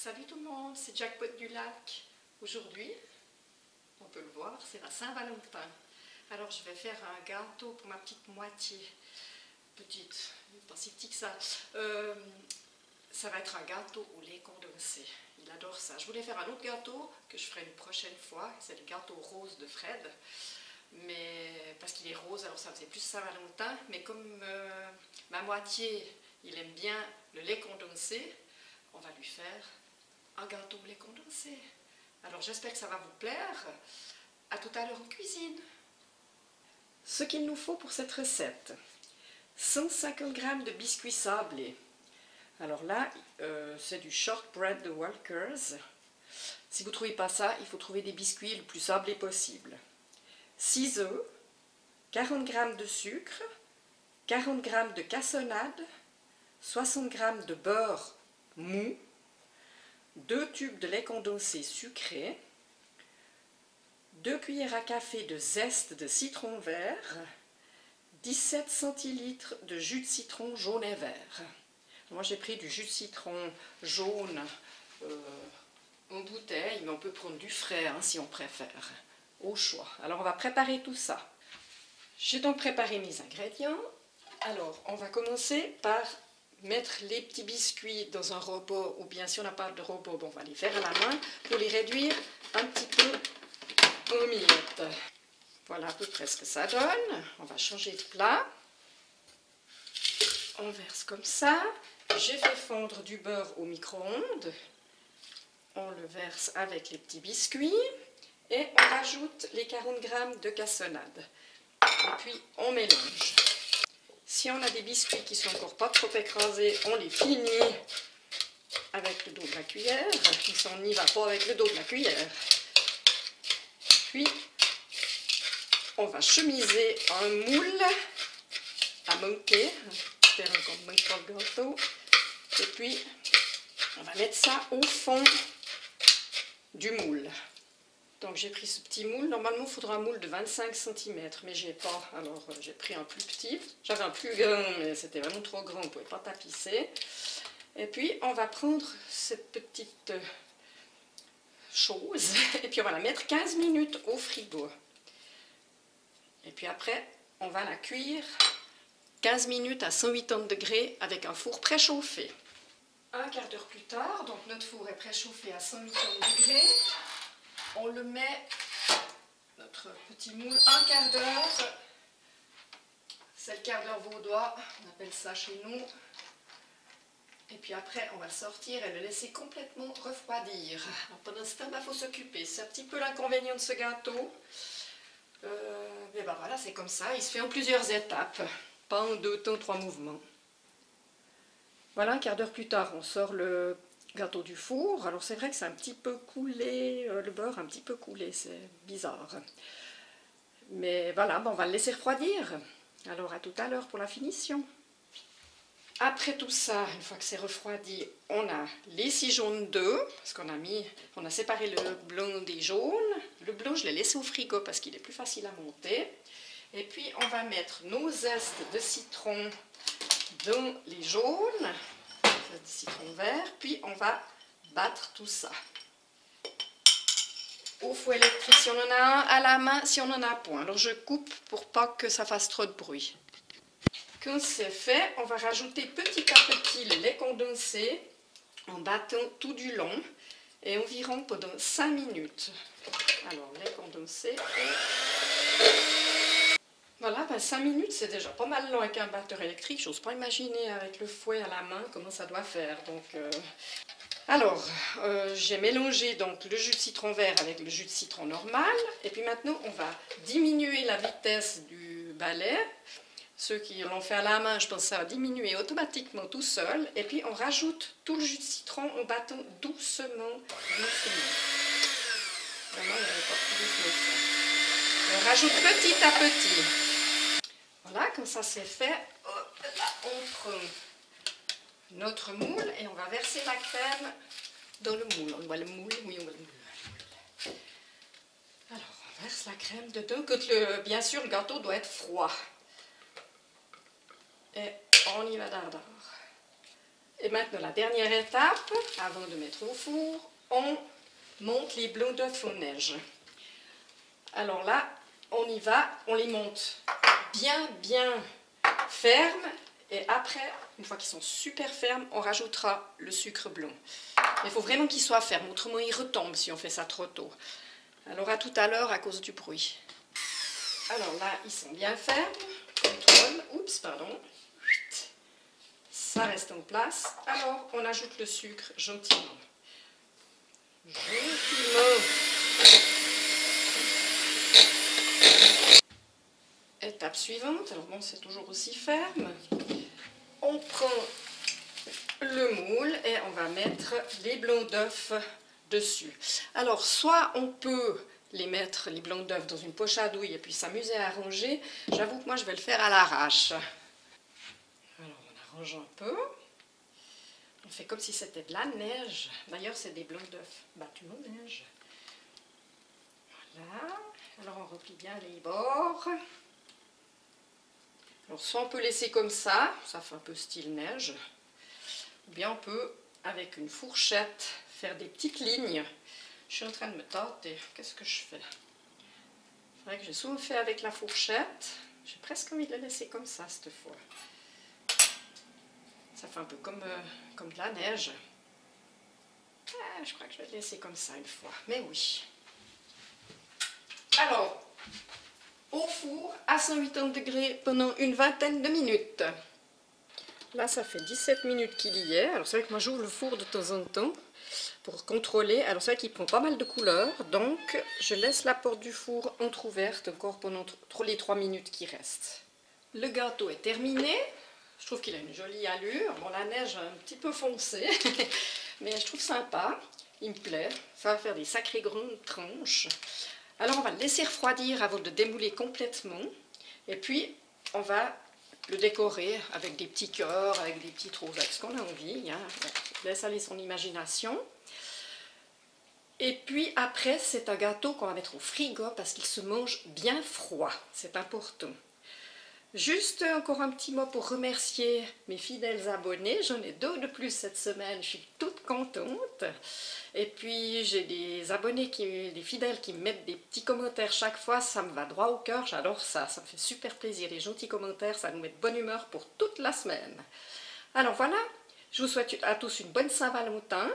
Salut tout le monde, c'est Jackpot du Lac. Aujourd'hui, on peut le voir, c'est la Saint-Valentin. Alors je vais faire un gâteau pour ma petite moitié. Petite, pas si petit que ça. Ça va être un gâteau au lait condensé. Il adore ça. Je voulais faire un autre gâteau que je ferai une prochaine fois. C'est le gâteau rose de Fred. Mais parce qu'il est rose, alors ça faisait plus Saint-Valentin. Mais comme ma moitié, il aime bien le lait condensé, on va lui faire un gâteau au lait condensé. Alors j'espère que ça va vous plaire. À tout à l'heure en cuisine. Ce qu'il nous faut pour cette recette: 150 g de biscuits sablés. Alors là, c'est du shortbread de Walkers. Si vous ne trouvez pas ça, il faut trouver des biscuits le plus sablés possible. 6 œufs, 40 g de sucre, 40 g de cassonade, 60 g de beurre mou, 2 tubes de lait condensé sucré, 2 cuillères à café de zeste de citron vert, 17 centilitres de jus de citron jaune et vert. Moi j'ai pris du jus de citron jaune en bouteille, mais on peut prendre du frais hein, si on préfère, au choix. Alors on va préparer tout ça. J'ai donc préparé mes ingrédients. Alors on va commencer par mettre les petits biscuits dans un robot, ou bien si on n'a pas de robot, bon, on va les faire à la main pour les réduire un petit peu en miettes. Voilà à peu près ce que ça donne. On va changer de plat. On verse comme ça. J'ai fait fondre du beurre au micro-ondes. On le verse avec les petits biscuits. Et on rajoute les 40 g de cassonade. Et puis on mélange. Si on a des biscuits qui sont encore pas trop écrasés, on les finit avec le dos de la cuillère. Si on n'y va pas avec le dos de la cuillère. Puis on va chemiser un moule à moquer. J'espère qu'on ne manque pas le gâteau. Et puis on va mettre ça au fond du moule. Donc j'ai pris ce petit moule. Normalement il faudra un moule de 25 cm, mais j'ai pas. Alors j'ai pris un plus petit. J'avais un plus grand, mais c'était vraiment trop grand, on ne pouvait pas tapisser. Et puis on va prendre cette petite chose, et puis on va la mettre 15 minutes au frigo. Et puis après, on va la cuire 15 minutes à 180 degrés avec un four préchauffé. Un quart d'heure plus tard, donc notre four est préchauffé à 180 degrés. On le met, notre petit moule, un quart d'heure. C'est le quart d'heure vaudois, on appelle ça chez nous. Et puis après, on va le sortir et le laisser complètement refroidir. Alors pendant ce temps, il faut s'occuper. C'est un petit peu l'inconvénient de ce gâteau. Mais ben voilà, c'est comme ça. Il se fait en plusieurs étapes. Pas en 2 temps, 3 mouvements. Voilà, un quart d'heure plus tard, on sort le gâteau du four. Alors c'est vrai que c'est un petit peu coulé, le beurre un petit peu coulé, c'est bizarre. Mais voilà, bon, on va le laisser refroidir. Alors à tout à l'heure pour la finition. Après tout ça, une fois que c'est refroidi, on a les 6 jaunes d'œufs, parce on a séparé le blanc des jaunes. Le blanc, je l'ai laissé au frigo parce qu'il est plus facile à monter. Et puis, on va mettre nos zestes de citron dans les jaunes, zestes de citron vert, puis on va battre tout ça. Au fouet électrique si on en a un, à la main si on n'en a point. Alors, je coupe pour pas que ça fasse trop de bruit. Quand c'est fait, on va rajouter petit à petit le lait condensé en battant tout du long et environ pendant 5 minutes. Alors, lait condensé. Voilà, 5 minutes, c'est déjà pas mal long avec un batteur électrique. J'ose pas imaginer avec le fouet à la main comment ça doit faire. Donc, alors, j'ai mélangé donc le jus de citron vert avec le jus de citron normal. Et puis maintenant, on va diminuer la vitesse du balai. Ceux qui l'ont fait à la main, je pense que ça va diminuer automatiquement tout seul. Et puis on rajoute tout le jus de citron en battant doucement, doucement. Vraiment, il n'y avait pas plus doucement que ça. On rajoute petit à petit. Voilà, comme ça c'est fait, on prend notre moule et on va verser la crème dans le moule. On voit le moule, oui, on voit le moule. Alors, on verse la crème dedans. Bien sûr, le gâteau doit être froid. Et on y va d'ardeur. Et maintenant, la dernière étape, avant de mettre au four, on monte les blancs d'œufs aux neiges. Alors là, on y va, on les monte bien fermes. Et après, une fois qu'ils sont super fermes, on rajoutera le sucre blanc. Il faut vraiment qu'ils soient fermes, autrement ils retombent si on fait ça trop tôt. Alors à tout à l'heure à cause du bruit. Alors là, ils sont bien fermes. Contrôle. Oups, pardon. Ça reste en place. Alors, on ajoute le sucre gentiment. Étape suivante. Alors bon, c'est toujours aussi ferme. On prend le moule et on va mettre les blancs d'œufs dessus. Alors, soit on peut les mettre, les blancs d'œufs, dans une poche à douille et puis s'amuser à arranger. J'avoue que moi, je vais le faire à l'arrache. Alors, on arrange un peu. On fait comme si c'était de la neige. D'ailleurs, c'est des blancs d'œufs battus en neige. Voilà. Alors, on replie bien les bords. Alors, soit on peut laisser comme ça fait un peu style neige. Ou bien on peut, avec une fourchette, faire des petites lignes. Je suis en train de me tâter. Qu'est-ce que je fais? C'est vrai que j'ai souvent fait avec la fourchette. J'ai presque envie de la laisser comme ça cette fois. Ça fait un peu comme de la neige. Ah, je crois que je vais le laisser comme ça une fois. Mais oui. Alors, au four à 180 degrés pendant une vingtaine de minutes. Là, ça fait 17 minutes qu'il y est. Alors, c'est vrai que moi, j'ouvre le four de temps en temps pour contrôler. Alors, c'est vrai qu'il prend pas mal de couleurs. Donc, je laisse la porte du four entrouverte encore pendant les 3 minutes qui restent. Le gâteau est terminé. Je trouve qu'il a une jolie allure. Bon, la neige a un petit peu foncé, mais je trouve sympa. Il me plaît. Ça va faire des sacrées grandes tranches. Alors, on va le laisser refroidir avant de démouler complètement. Et puis, on va le décorer avec des petits cœurs, avec des petites roses, avec ce qu'on a envie. Hein. On laisse aller son imagination. Et puis après, c'est un gâteau qu'on va mettre au frigo parce qu'il se mange bien froid. C'est important. Juste encore un petit mot pour remercier mes fidèles abonnés. J'en ai 2 de plus cette semaine. Je suis toute contente. Et puis j'ai des abonnés, des fidèles qui me mettent des petits commentaires chaque fois. Ça me va droit au cœur. J'adore ça. Ça me fait super plaisir. Les gentils commentaires, ça nous met de bonne humeur pour toute la semaine. Alors voilà. Je vous souhaite à tous une bonne Saint-Valentin.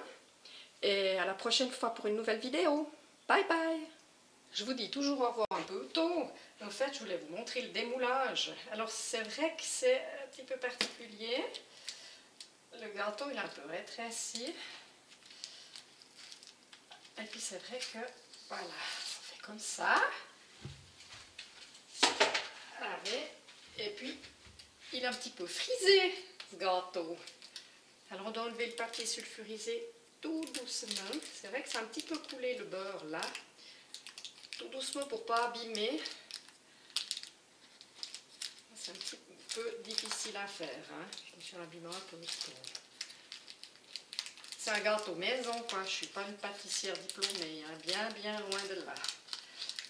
Et à la prochaine fois pour une nouvelle vidéo. Bye bye. Je vous dis toujours au revoir un peu tôt. En fait, je voulais vous montrer le démoulage. Alors, c'est vrai que c'est un petit peu particulier. Le gâteau, il est un peu rétréci. Et puis, c'est vrai que, voilà, on fait comme ça. Allez. Et puis, il est un petit peu frisé, ce gâteau. Alors, on doit enlever le papier sulfurisé tout doucement. C'est vrai que c'est un petit peu coulé le beurre, là. Tout doucement pour ne pas abîmer. C'est un petit peu difficile à faire. Hein. Je me suis abîmée un peu. C'est un gâteau maison, quoi. Je ne suis pas une pâtissière diplômée. Hein. Bien loin de là.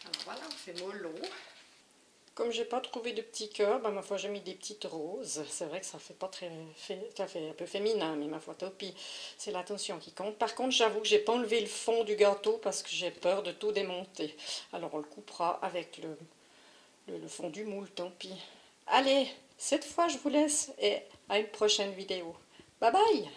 Alors voilà, on fait mollo. Comme j'ai pas trouvé de petits cœurs, ben, ma foi j'ai mis des petites roses. C'est vrai que ça fait pas très, ça fait un peu féminin, mais ma foi tant pis, c'est l'attention qui compte. Par contre, j'avoue que j'ai pas enlevé le fond du gâteau parce que j'ai peur de tout démonter. Alors on le coupera avec le fond du moule, tant pis. Allez, cette fois je vous laisse et à une prochaine vidéo. Bye bye!